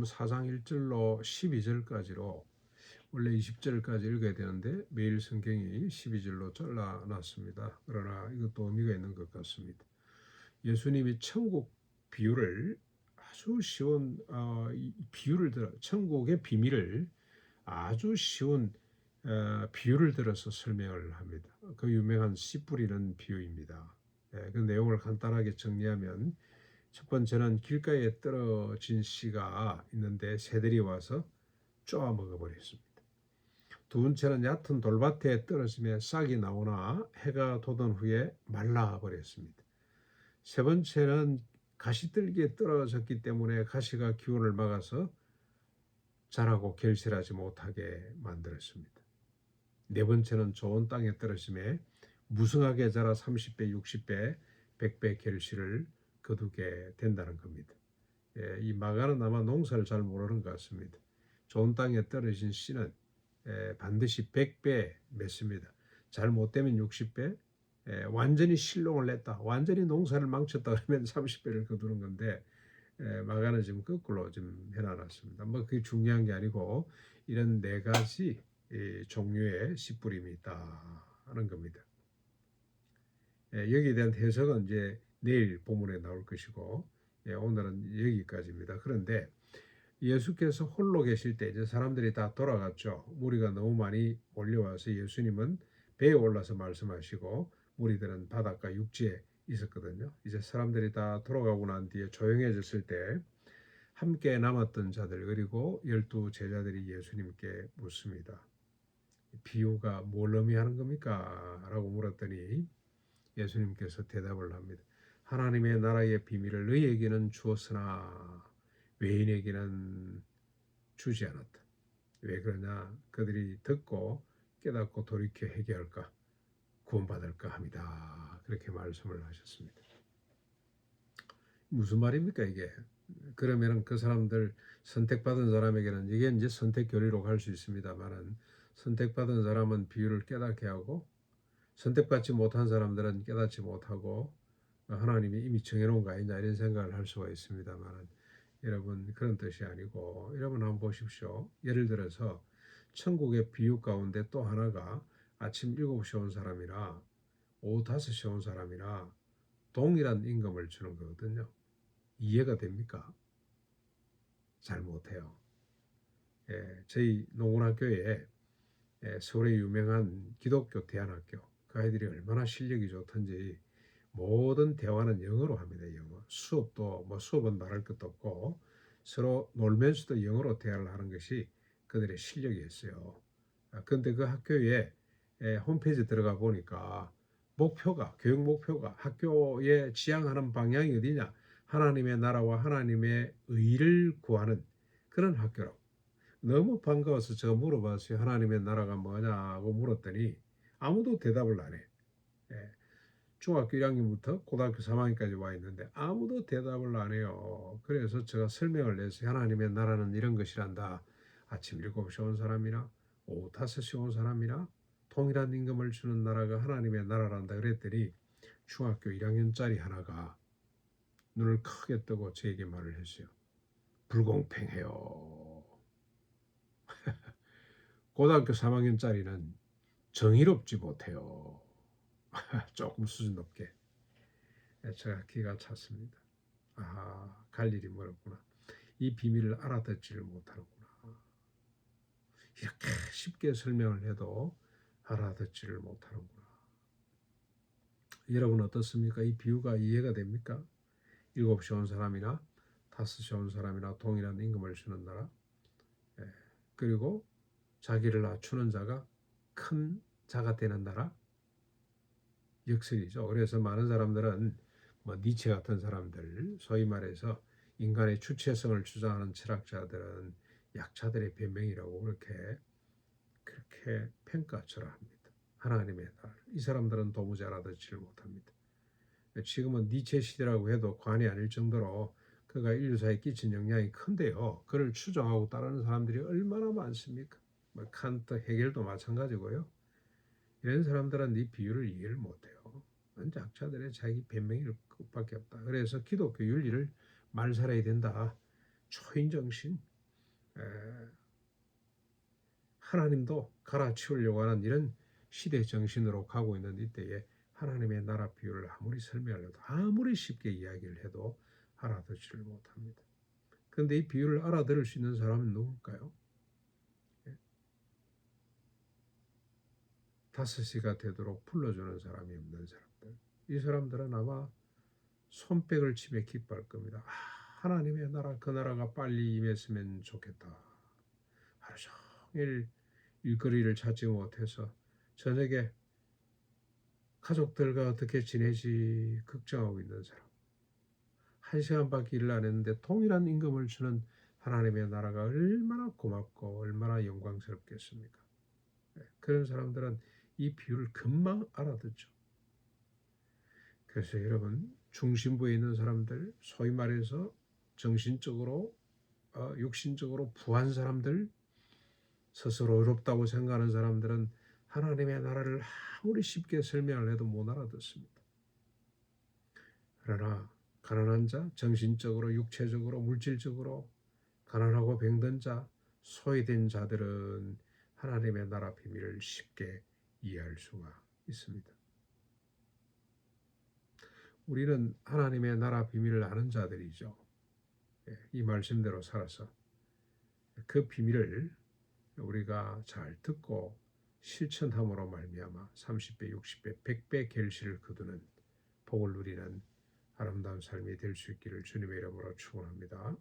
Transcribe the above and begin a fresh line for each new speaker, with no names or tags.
4장 1절로 12절까지로 원래 20절까지 읽어야 되는데 매일 성경이 12절로 잘라놨습니다. 그러나 이것도 의미가 있는 것 같습니다. 예수님이 천국 비유를 아주 쉬운 비유를 들어 천국의 비밀을 아주 쉬운 비유를 들어서 설명을 합니다. 그 유명한 씨 뿌리는 비유입니다. 그 내용을 간단하게 정리하면 첫 번째는 길가에 떨어진 씨가 있는데 새들이 와서 쪼아 먹어버렸습니다. 두 번째는 얕은 돌밭에 떨어지며 싹이 나오나 해가 돋은 후에 말라버렸습니다. 세 번째는 가시들기에 떨어졌기 때문에 가시가 기운을 막아서 자라고 결실하지 못하게 만들었습니다. 네 번째는 좋은 땅에 떨어짐에 무성하게 자라 30배, 60배, 100배 결실을 거두게 된다는 겁니다. 이 마가는 아마 농사를 잘 모르는 것 같습니다. 좋은 땅에 떨어진 씨는 반드시 100배 맺습니다. 잘못되면 60배, 완전히 실롱을 냈다, 완전히 농사를 망쳤다 그러면 30배를 거두는 건데 마가는 지금 거꾸로 좀 해놔놨습니다. 뭐 그게 중요한 게 아니고 이런 네 가지 종류의 씨 뿌림이 있다 하는 겁니다. 여기에 대한 해석은 이제 내일 본문에 나올 것이고 오늘은 여기까지입니다. 그런데 예수께서 홀로 계실 때 이제 사람들이 다 돌아갔죠. 무리가 너무 많이 몰려와서 예수님은 배에 올라서 말씀하시고 무리들은 바닷가 육지에 있었거든요. 이제 사람들이 다 돌아가고 난 뒤에 조용해졌을 때 함께 남았던 자들 그리고 12 제자들이 예수님께 묻습니다. 비유가 뭘 의미하는 겁니까? 라고 물었더니 예수님께서 대답을 합니다. 하나님의 나라의 비밀을 너희에게는 주었으나 외인에게는 주지 않았다. 왜 그러냐? 그들이 듣고 깨닫고 돌이켜 회개할까 구원받을까 합니다. 그렇게 말씀을 하셨습니다. 무슨 말입니까 이게? 그러면 그 사람들 선택받은 사람에게는 이게 이제 선택 교리로 갈 수 있습니다만은 선택받은 사람은 비유를 깨닫게 하고 선택받지 못한 사람들은 깨닫지 못하고 하나님이 이미 정해놓은 거 아니냐 이런 생각을 할 수가 있습니다만 여러분 그런 뜻이 아니고 여러분 한번 보십시오. 예를 들어서 천국의 비유 가운데 또 하나가 아침 7시에 온 사람이나 오후 5시에 온 사람이나 동일한 임금을 주는 거거든요. 이해가 됩니까? 잘 못해요. 저희 농원학교에 서울의 유명한 기독교 대안학교 그 아이들이 얼마나 실력이 좋던지 모든 대화는 영어로 합니다. 영어. 수업도 뭐 수업은 말할 것도 없고 서로 놀면서도 영어로 대화를 하는 것이 그들의 실력이었어요. 그런데 그 학교에 홈페이지 들어가 보니까 목표가 교육 목표가 학교에 지향하는 방향이 어디냐? 하나님의 나라와 하나님의 의를 구하는 그런 학교라고. 너무 반가워서 제가 물어봤어요. 하나님의 나라가 뭐냐고 물었더니 아무도 대답을 안 해. 중학교 1학년부터 고등학교 3학년까지 와 있는데 아무도 대답을 안 해요. 그래서 제가 설명을 내서 하나님의 나라는 이런 것이란다. 아침 7시에 온 사람이나 오후 5시에 온 사람이나 동일한 임금을 주는 나라가 하나님의 나라란다. 그랬더니 중학교 1학년짜리 하나가 눈을 크게 뜨고 저에게 말을 했어요. 불공평해요. 고등학교 3학년짜리는 정의롭지 못해요. 조금 수준 높게. 제가 기가 찼습니다. 아, 갈 일이 멀었구나. 이 비밀을 알아듣지를 못하는구나. 이렇게 쉽게 설명을 해도 알아듣지를 못하는구나. 여러분 어떻습니까? 이 비유가 이해가 됩니까? 7시 온 사람이나 5시 온 사람이나 동일한 임금을 주는 나라. 그리고 자기를 낮추는 자가 큰 자가 되는 나라. 역설이죠. 그래서 많은 사람들은 뭐 니체 같은 사람들, 소위 말해서 인간의 주체성을 주장하는 철학자들은 약자들의 변명이라고 그렇게 평가절하합니다. 하나님의 나라. 이 사람들은 도무지 알아듣지를 못합니다. 지금은 니체 시대라고 해도 과언이 아닐 정도로 그가 인류사에 끼친 영향이 큰데요. 그를 추종하고 따르는 사람들이 얼마나 많습니까? 뭐 칸트, 헤겔도 마찬가지고요. 이런 사람들은 이 비유를 이해를 못해요. 약자들의 자기 변명일 것밖에 없다. 그래서 기독교 윤리를 말 살아야 된다. 초인정신, 하나님도 갈아치우려고 하는 이런 시대 정신으로 가고 있는 이때에 하나님의 나라 비유를 아무리 설명해도 아무리 쉽게 이야기를 해도 알아듣지를 못합니다. 그런데 이 비유를 알아들을 수 있는 사람은 누굴까요? 5시가 되도록 불러주는 사람이 없는 사람들. 이 사람들은 아마 손뼉을 치며 기뻐할 겁니다. 하나님의 나라, 그 나라가 빨리 임했으면 좋겠다. 하루 종일 일거리를 찾지 못해서 저녁에 가족들과 어떻게 지내지 걱정하고 있는 사람. 1시간밖에 일을 안 했는데 동일한 임금을 주는 하나님의 나라가 얼마나 고맙고 얼마나 영광스럽겠습니까? 그런 사람들은 이 비유를 금방 알아듣죠. 그래서 여러분, 중심부에 있는 사람들, 소위 말해서 정신적으로, 육신적으로 부한 사람들, 스스로 어렵다고 생각하는 사람들은 하나님의 나라를 아무리 쉽게 설명을 해도 못 알아듣습니다. 그러나 가난한 자, 정신적으로, 육체적으로, 물질적으로 가난하고 병든 자, 소외된 자들은 하나님의 나라 비밀을 쉽게 이해할 수가 있습니다. 우리는 하나님의 나라 비밀을 아는 자들이죠. 이 말씀대로 살아서 그 비밀을 우리가 잘 듣고 실천함으로 말미암아 30배, 60배, 100배 결실을 거두는 복을 누리는 아름다운 삶이 될 수 있기를 주님의 이름으로 축원합니다.